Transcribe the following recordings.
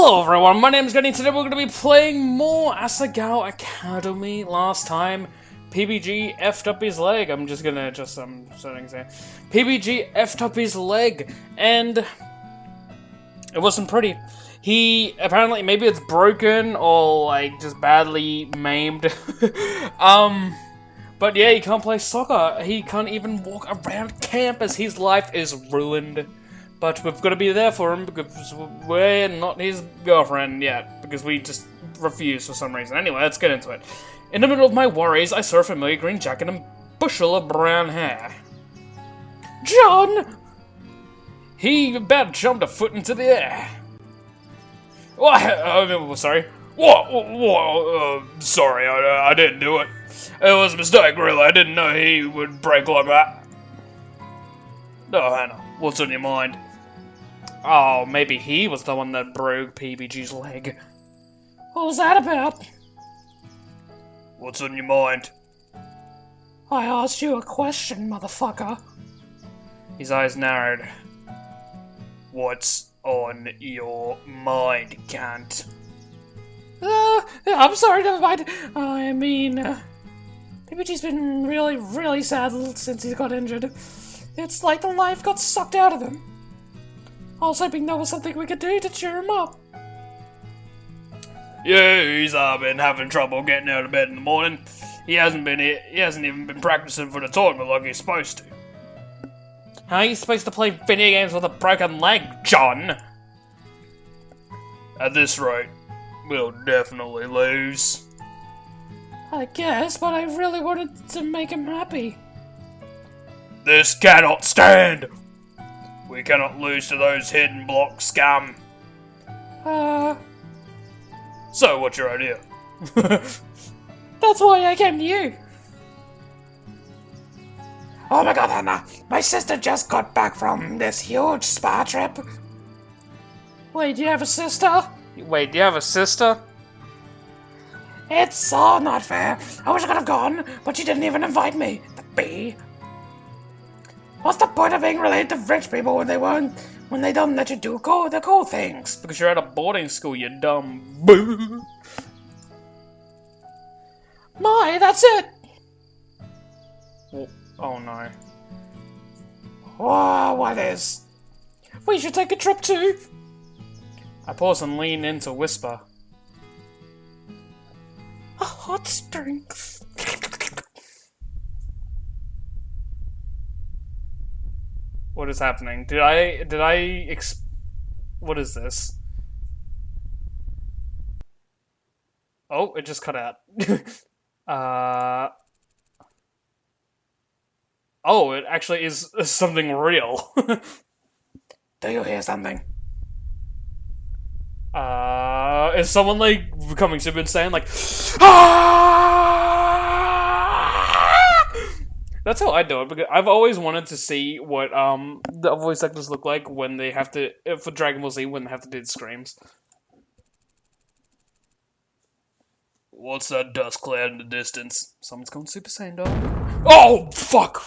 Hello everyone, my name is Gunny. Today we're going to be playing more Asagao Academy. Last time, PBG effed up his leg. I'm starting to say. PBG effed up his leg, and it wasn't pretty. He, apparently, maybe it's broken, or, like, just badly maimed. But yeah, he can't play soccer. He can't even walk around campus. His life is ruined. But we've got to be there for him because we're not his girlfriend yet. Because we just refuse for some reason. Anyway, let's get into it. In the middle of my worries, I saw a familiar green jacket and bushel of brown hair. John! He about jumped a foot into the air. What? Sorry. What? Sorry, I didn't do it. It was a mistake, really. I didn't know he would break like that. Oh, Hannah, what's on your mind? Oh, maybe he was the one that broke PBG's leg. What was that about? What's on your mind? I asked you a question, motherfucker. His eyes narrowed. What's on your mind, cunt? I'm sorry, never mind. I mean, PBG's been really sad since he got injured. It's like the life got sucked out of him. I was hoping there was something we could do to cheer him up. Yeah, he's been having trouble getting out of bed in the morning. He hasn't even been practicing for the tournament like he's supposed to. How are you supposed to play video games with a broken leg, John? At this rate, we'll definitely lose. I guess, but I really wanted to make him happy. This cannot stand! We cannot lose to those hidden block scum. So what's your idea? That's why I came to you. Oh my god, Hana! My sister just got back from this huge spa trip. Wait, do you have a sister? Wait, do you have a sister? It's so not fair. I wish I could have gone, but she didn't even invite me. The bee. What's the point of being related to rich people when they don't let you do the cool things? Because you're at a boarding school, you dumb boo. My, that's it. Oh no. Oh, what is? We should take a trip too. I pause and lean in to whisper. A hot springs. What is happening? What is this? Oh, it just cut out. Oh, it actually is something real. Do you hear something? Is someone, like, becoming super insane, like, That's how I do it, because I've always wanted to see what, the voice actors look like when they have to, for Dragon Ball Z, when they have to do the screams. What's that dust cloud in the distance? Someone's going Super Saiyan, dog. Oh, fuck!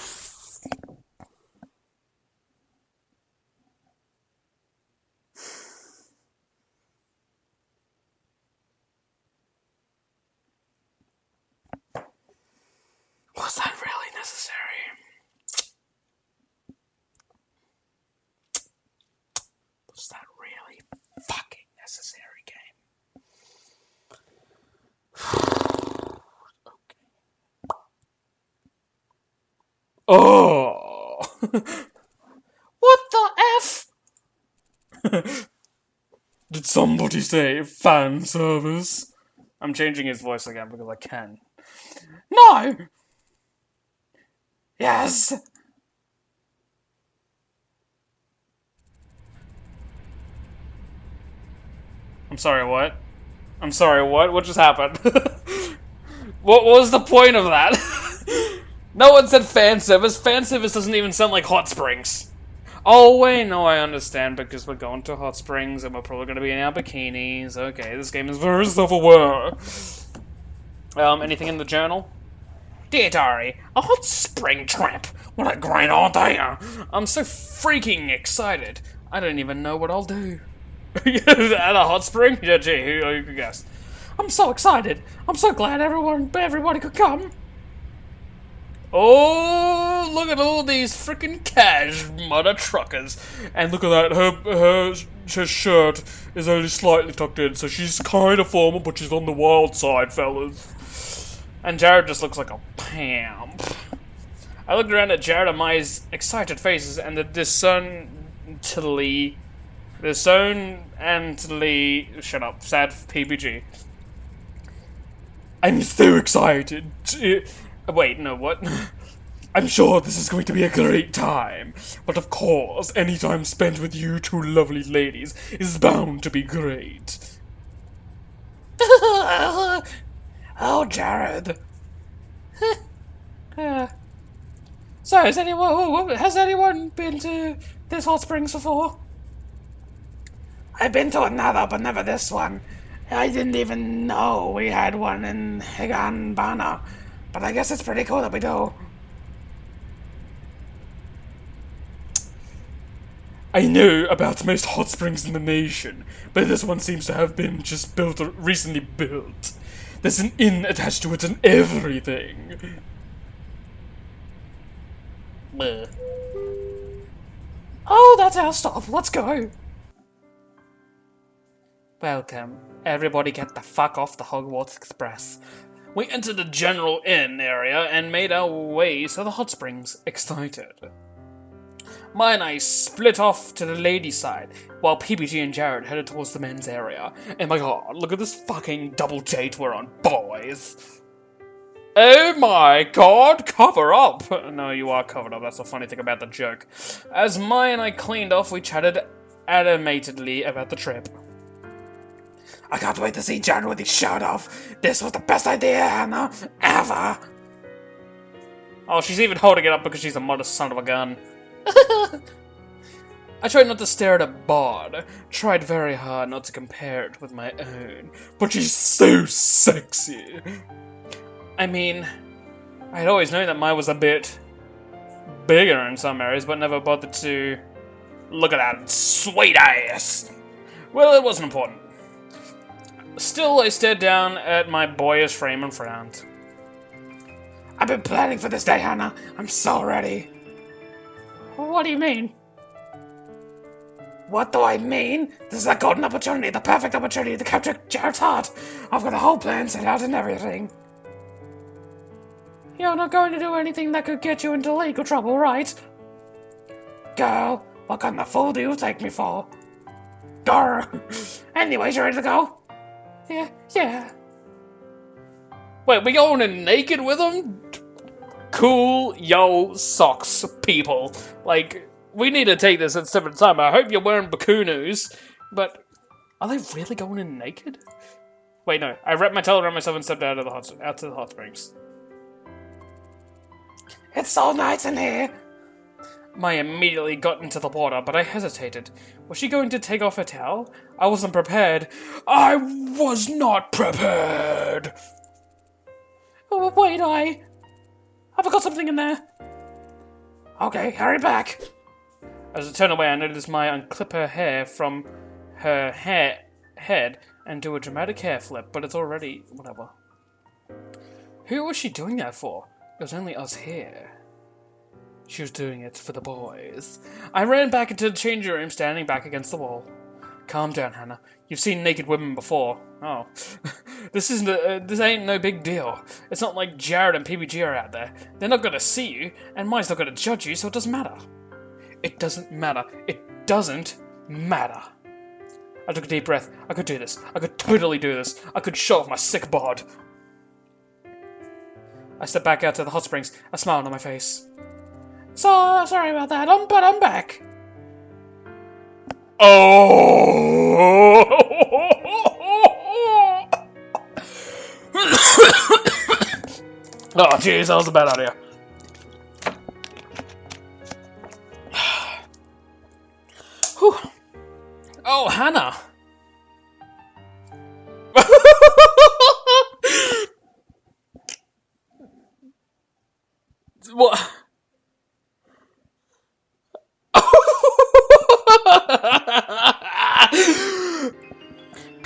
Was that really necessary? Was that really fucking necessary, game? Okay. Oh! What the F? Did somebody say fan service? I'm changing his voice again because I can. No! Yes! I'm sorry, what? I'm sorry, what? What just happened? What was the point of that? No one said fan service. Fan service doesn't even sound like hot springs. Oh, wait, no, I understand, because we're going to hot springs, and we're probably going to be in our bikinis. Okay, this game is very self-aware. Anything in the journal? Dear Diary, a hot spring trip! What a great idea! I'm so freaking excited. I don't even know what I'll do. At a hot spring? Yeah, gee, who could guess? I'm so excited. I'm so glad everybody could come. Oh, look at all these freaking cash mother truckers. And look at that, her shirt is only slightly tucked in, so she's kind of formal, but she's on the wild side, fellas. And Jared just looks like a pamp. I looked around at Jared and Mai's excited faces, and the dissonantly, shut up, sad PPG. I'm so excited. Wait, no, what? I'm sure this is going to be a great time, but of course, any time spent with you two lovely ladies is bound to be great. Oh, Jared. So, has anyone been to this hot springs before? I've been to another, but never this one. I didn't even know we had one in Higanbana, but I guess it's pretty cool that we do. I know about most hot springs in the nation, but this one seems to have been just recently built. There's an inn attached to it and everything. Bleh. Oh, that's our stop. Let's go. Welcome. Everybody get the fuck off the Hogwarts Express. We entered the general inn area and made our way to the hot springs, excited. Mai and I split off to the ladies' side, while PPG and Jared headed towards the men's area. And my god, look at this fucking double date we're on, boys! Oh my god, cover up! No, you are covered up, that's the funny thing about the joke. As Mai and I cleaned off, we chatted animatedly about the trip. I can't wait to see Jared with his shirt off. This was the best idea, Hana, ever! Oh, she's even holding it up because she's a modest son of a gun. I tried not to stare at a bod. Tried very hard not to compare it with my own. But she's so sexy. I mean, I'd always known that mine was a bit bigger in some areas, but never bothered to look at that sweet ass. Well, it wasn't important. Still, I stared down at my boyish frame and frowned. I've been planning for this day, Hana. I'm so ready. What do you mean? What do I mean? This is a golden opportunity, the perfect opportunity to capture Jared's heart. I've got a whole plan set out and everything. You're not going to do anything that could get you into legal trouble, right? Girl, what kind of fool do you take me for? Grr. Anyways, you ready to go? Yeah. Wait, we going in naked with him? Cool, yo, socks, people. Like, we need to take this at a different time. I hope you're wearing bakunos, but are they really going in naked? Wait, no. I wrapped my towel around myself and stepped out to the hot springs. It's so nice in here. Mai immediately got into the water, but I hesitated. Was she going to take off her towel? I wasn't prepared. I was not prepared! Oh, wait, I forgot something in there. Okay, hurry back. As I turned away, I noticed Mai unclip her hair from her head and do a dramatic hair flip, but it's already whatever. Who was she doing that for? It was only us here. She was doing it for the boys. I ran back into the changing room, standing back against the wall. Calm down, Hana. You've seen naked women before. Oh. This ain't no big deal. It's not like Jared and PBG are out there. They're not gonna see you, and Mai's not gonna judge you, so it doesn't matter. It doesn't matter. It doesn't matter. I took a deep breath. I could do this. I could totally do this. I could show off my sick bod. I stepped back out to the hot springs, a smile on my face. So, sorry about that, but I'm back. Oh! Oh, jeez, that was a bad idea. Whew. Oh, Hana. What?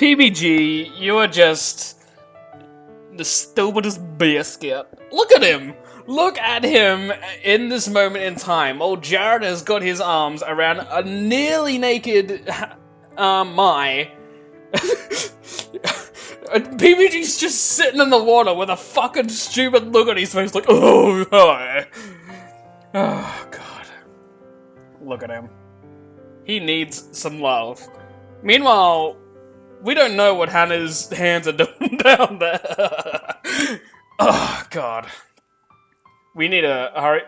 PBG, you are just the stupidest biscuit. Look at him! Look at him in this moment in time. Old Jared has got his arms around a nearly naked Mai. PBG's just sitting in the water with a fucking stupid look on his face like, oh, hi. Oh, God. Look at him. He needs some love. Meanwhile, we don't know what Hana's hands are doing down there. Oh, God. We need to hurry.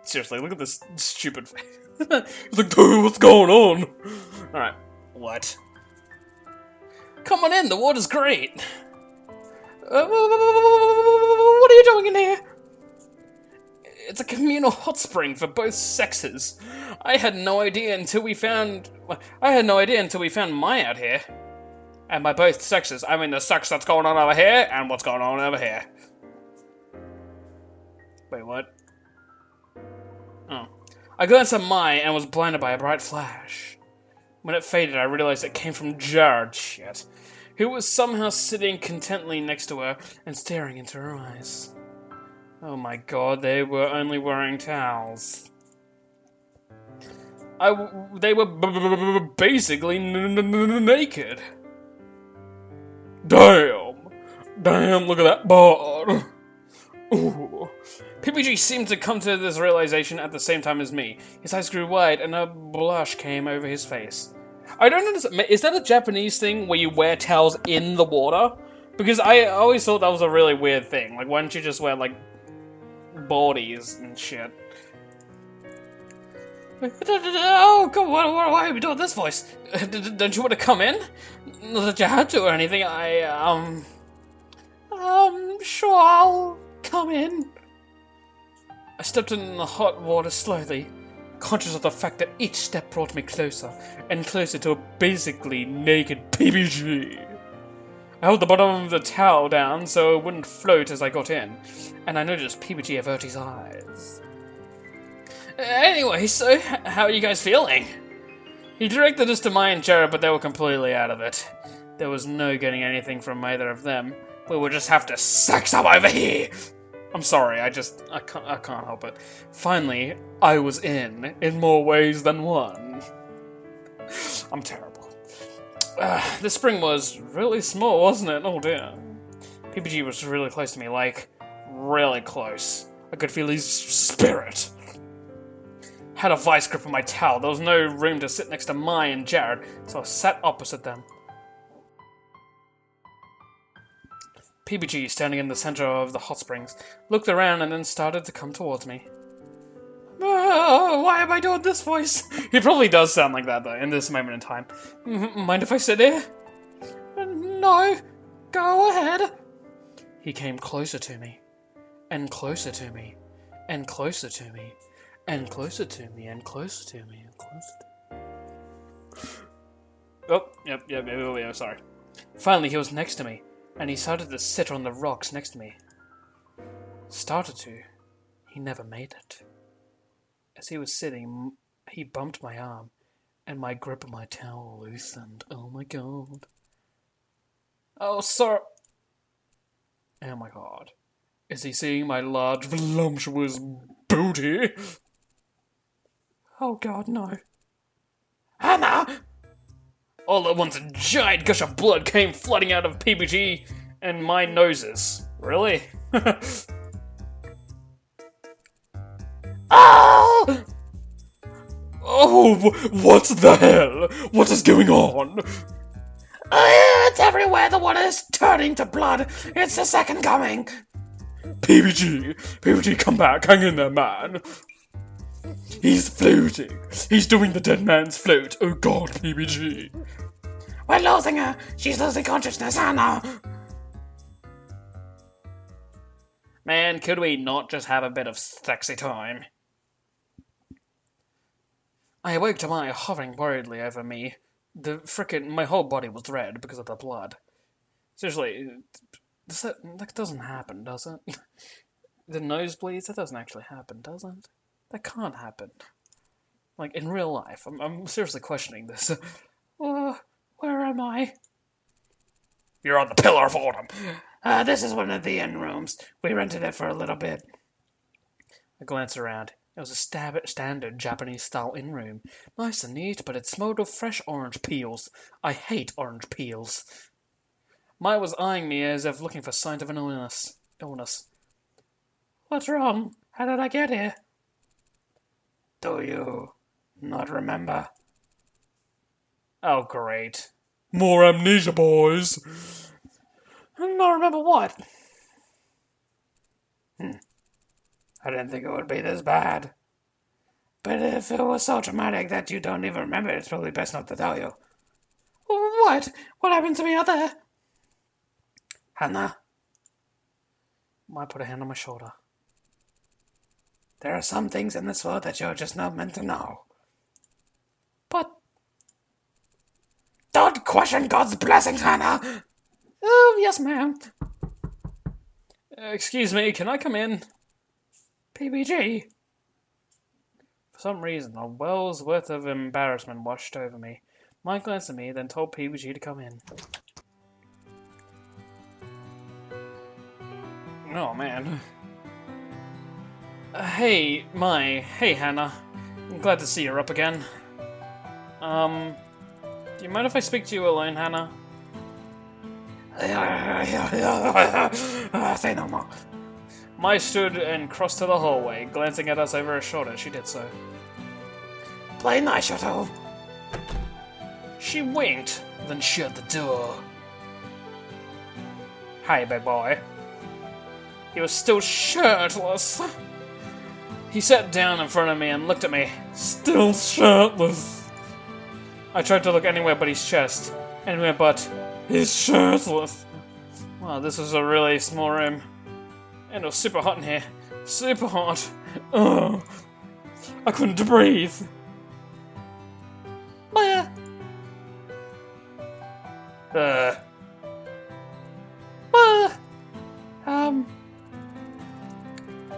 Seriously, look at this stupid face. He's like, dude, what's going on? Alright, what? Come on in, the water's great. What are you doing in here? It's a communal hot spring for both sexes. I had no idea until we found Mai out here. And by both sexes, I mean the sex that's going on over here and what's going on over here. Wait, what? Oh. I glanced at Mai and was blinded by a bright flash. When it faded, I realized it came from Jared, shit, who was somehow sitting contently next to her and staring into her eyes. Oh my god, they were only wearing towels. They were basically naked. Damn, look at that bod. Ooh. PPG seemed to come to this realization at the same time as me. His eyes grew wide and a blush came over his face. I don't understand. Is that a Japanese thing where you wear towels in the water? Because I always thought that was a really weird thing. Like, why don't you just wear, like, boardies and shit? Oh, God, why are we doing this voice? Don't you want to come in? Not that you had to or anything. Sure, I'll come in. I stepped in the hot water slowly, conscious of the fact that each step brought me closer and closer to a basically naked PBG. I held the bottom of the towel down so it wouldn't float as I got in, and I noticed PBG averted his eyes. Anyway, so, how are you guys feeling? He directed us to Mai and Jared, but they were completely out of it. There was no getting anything from either of them. We would just have to sex up over here! I'm sorry, I can't help it. Finally, I was in more ways than one. I'm terrible. The spring was really small, wasn't it? Oh dear. PPG was really close to me, like, really close. I could feel his spirit. Had a vice grip on my towel. There was no room to sit next to Mai and Jared, so I sat opposite them. PBG, standing in the center of the hot springs, looked around and then started to come towards me. Why am I doing this voice? He probably does sound like that, though, in this moment in time. Mind if I sit here? No, go ahead. He came closer to me, and closer to me, and closer to me, and closer to me, and closer to me, and closer to me. Oh, yep, sorry. Finally, he was next to me, and he started to sit on the rocks next to me. Started to. He never made it. As he was sitting, he bumped my arm, and my grip on my towel loosened. Oh my god. Oh, sir. Oh my god. Is he seeing my large, voluptuous booty? Oh god, no. Hana! All at once, a giant gush of blood came flooding out of PBG and my noses. Really? Oh! Oh, what the hell? What is going on? It's everywhere. The water is turning to blood. It's the second coming. PBG, come back. Hang in there, man. He's floating. He's doing the dead man's float. Oh god, PBG. We're losing her. She's losing consciousness, Hana. Man, could we not just have a bit of sexy time? I awoke to Mai hovering worriedly over me. My whole body was red because of the blood. Seriously, that doesn't happen, does it? The nosebleeds, that doesn't actually happen, does it? That can't happen. Like, in real life. I'm seriously questioning this. Where am I? You're on the pillar of autumn. This is one of the inn rooms. We rented it for a little bit. I glanced around. It was a standard Japanese-style inn room. Nice and neat, but it smelled of fresh orange peels. I hate orange peels. Maya was eyeing me as if looking for signs of an illness. What's wrong? How did I get here? Do you not remember? Oh, great. More amnesia, boys. Not remember what? I didn't think it would be this bad. But if it was so traumatic that you don't even remember, it's probably best not to tell you. What? What happened to me out there? Hana? Maya put a hand on my shoulder. There are some things in this world that you're just not meant to know. But... Don't question God's blessings, Hana! Oh, yes, ma'am. Excuse me, can I come in? PBG? For some reason, a well's worth of embarrassment washed over me. Mike glanced at me, then told PBG to come in. Oh, man. Hey, Hey, Hana. I'm glad to see you're up again. Do you mind if I speak to you alone, Hana? Say no more. Mai stood and crossed to the hallway, glancing at us over her shoulder. She did so. Play nice, Shadow. She winked, then shut the door. Hey, big boy. He was still shirtless. He sat down in front of me and looked at me. Still shirtless. I tried to look anywhere but his chest. Anywhere but... He's shirtless. Wow, this was a really small room. And it was super hot in here. Super hot. Oh, I couldn't breathe. Maya!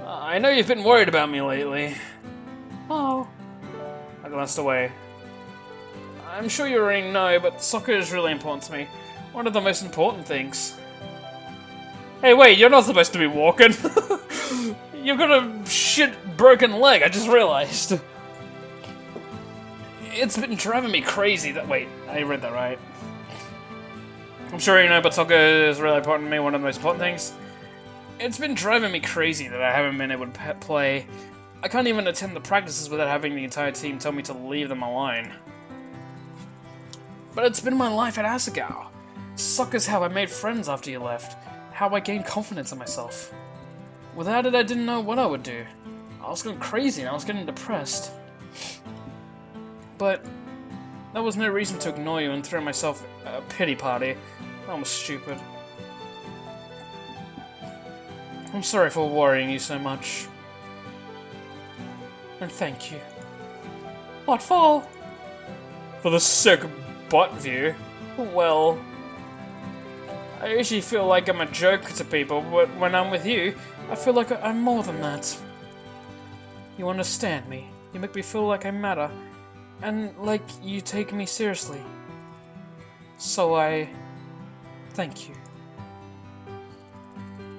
I know you've been worried about me lately. Oh. I glanced away. I'm sure you already know, but soccer is really important to me. One of the most important things. Hey, wait, you're not supposed to be walking. You've got a shit broken leg, I just realized. It's been driving me crazy that... Wait, I read that right. I'm sure you know, but soccer is really important to me, one of the most important things. It's been driving me crazy that I haven't been able to play. I can't even attend the practices without having the entire team tell me to leave them alone. But it's been my life at Asagao. Soccer's how I made friends after you left. How I gained confidence in myself. Without it, I didn't know what I would do. I was going crazy and I was getting depressed. But that was no reason to ignore you and throw myself a pity party. That was stupid. I'm sorry for worrying you so much. And thank you. What for? For the sick butt view. Well, I usually feel like I'm a joke to people, but when I'm with you, I feel like I'm more than that. You understand me. You make me feel like I matter. And like you take me seriously. So I... thank you.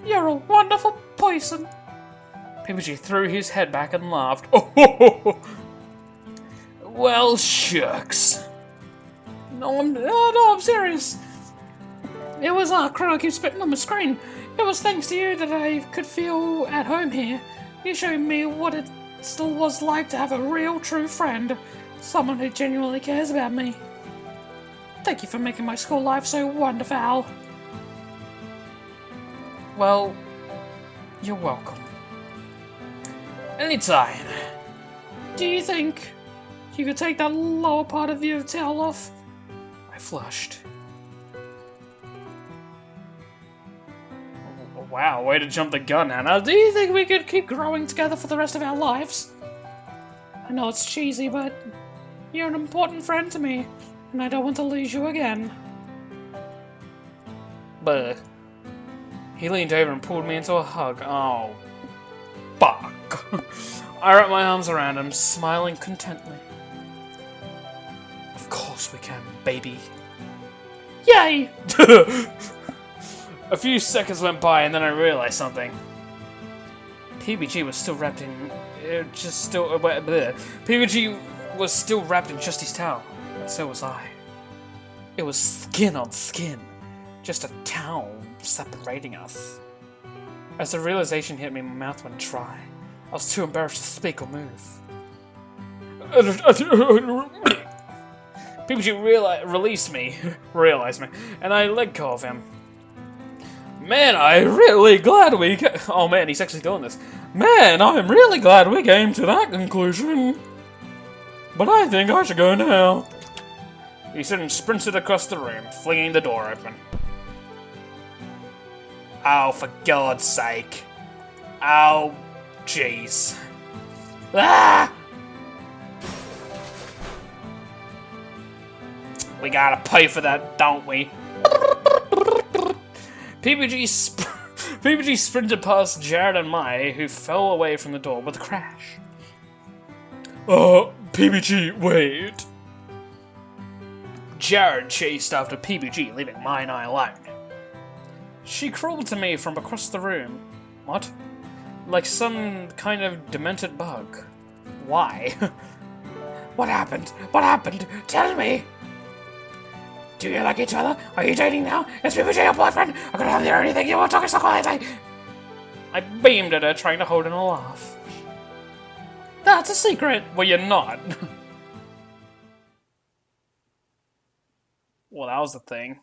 You're a wonderful person. PBG threw his head back and laughed. Oh, well, shucks. No, I'm serious. It was Crow I keep spitting on my screen. It was thanks to you that I could feel at home here. You showed me what it still was like to have a real, true friend. Someone who genuinely cares about me. Thank you for making my school life so wonderful. Well, you're welcome. Anytime. Do you think you could take that lower part of your tail off? I flushed. Wow, way to jump the gun, Hana. Do you think we could keep growing together for the rest of our lives? I know it's cheesy, but you're an important friend to me, and I don't want to lose you again. But he leaned over and pulled me into a hug. Oh, fuck. I wrapped my arms around him, smiling contently. Of course we can, baby. Yay! A few seconds went by, and then I realized something. PBG was still wrapped in... PBG was still wrapped in Justy's towel, and so was I. It was skin on skin. Just a towel separating us. As the realization hit me, my mouth went dry. I was too embarrassed to speak or move. PBG realized me, and I let go of him. Man, I'm really glad we oh man, he's actually doing this. Man, I'm really glad we came to that conclusion. But I think I should go now. He said and sprinted across the room, flinging the door open. Oh, for God's sake. Oh, jeez. Ah! We gotta pay for that, don't we? PBG sprinted past Jared and Mai, who fell away from the door with a crash. PBG, wait. Jared chased after PBG, leaving Mai and I alone. She crawled to me from across the room. What? Like some kind of demented bug. Why? What happened? What happened? Tell me! Do you like each other? Are you dating now? Is PBJ your boyfriend? I could hardly hear anything you were talking so quietly. I beamed at her, trying to hold in a laugh. That's a secret. Well, you're not. Well, that was the thing.